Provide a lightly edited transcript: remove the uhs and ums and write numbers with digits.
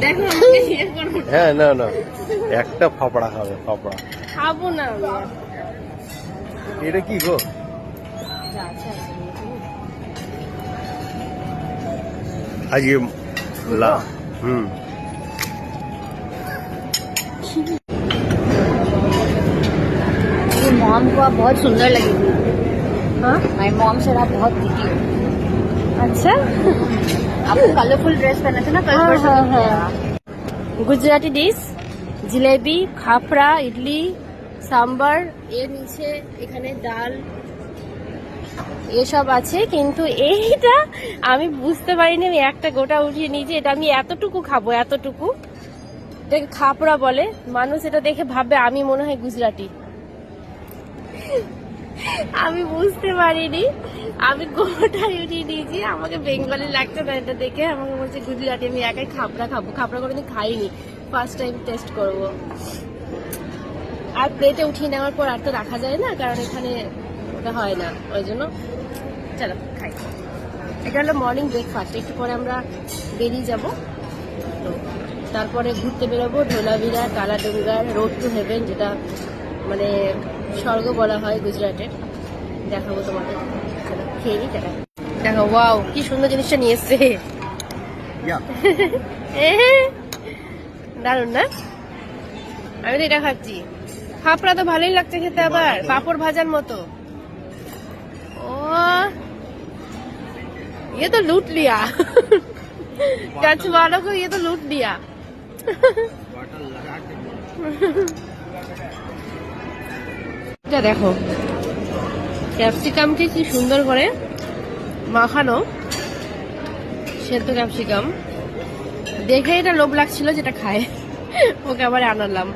দেখো হ্যাঁ না না, একটা ফাপড়া খাবে, ফাপড়া খাবো না আমি। এটা কি গো? আজকে লা मॉम को आप बहुत सुंदर लगी थी। हाँ, माय मॉम सर आप बहुत दिखी हो। अच्छा, आपको कलरफुल ड्रेस पहना था ना कल परसों। गुजराती डिश জিলেবি, খাপড়া, ইডলি, সাম্বার, এর নিচে এখানে ডাল এসব আছে। কিন্তু এইটা আমি বুঝতে পারিনি, আমি একটা গোটা উঠিয়ে নিয়েছি। এটা আমি এতটুকু খাবো, এতটুকু। এটাকে খাপড়া বলে। মানুষ এটা দেখে ভাববে আমি মনে হয় গুজরাটি। আমি বুঝতে পারিনি, আমি গোটাই উঠিয়ে নিয়েছি। আমাকে বেঙ্গলি লাগছে না এটা দেখে, আমাকে বলছে গুজরাটি। আমি একাই খাপড়া খাবো, খাপড়া কোনোদিন খাইনি, ফার্স্ট টাইম টেস্ট করবো। আর প্লেটে উঠিয়ে নেওয়ার পর আর তো রাখা যায় না, কারণ এখানে ওটা হয় না, ওই জন্য চলো খাই। এটা হলো মর্নিং ব্রেকফাস্ট। একটু পরে আমরা বেরিয়ে যাব, তারপরে ঘুরতে বেরোবো ধোলাভিরা, কালাডুঙ্গার, রোড টু হেভেন, যেটা মানে স্বর্গ বলা হয় গুজরাটের। দেখাবো তোমাদের, খেয়ে নিই। দেখো, ওয়াও কি সুন্দর জিনিসটা নিয়ে এসছে। দারুন না? আমি তো এটা খাচ্ছি। খাপড়া তো ভালোই লাগছে খেতে, আবার পাপড় ভাজার মতো। ও ये तो लूट लिया टच वालों को, ये तो लूट लिया। এটা দেখো, ক্যাপসিকামকে কি সুন্দর করে মাখানো, সেদ্ধ ক্যাপসিকাম। দেখে এটা লোভ লাগছিল যেটা খায়, ওকে আবার আনালাম।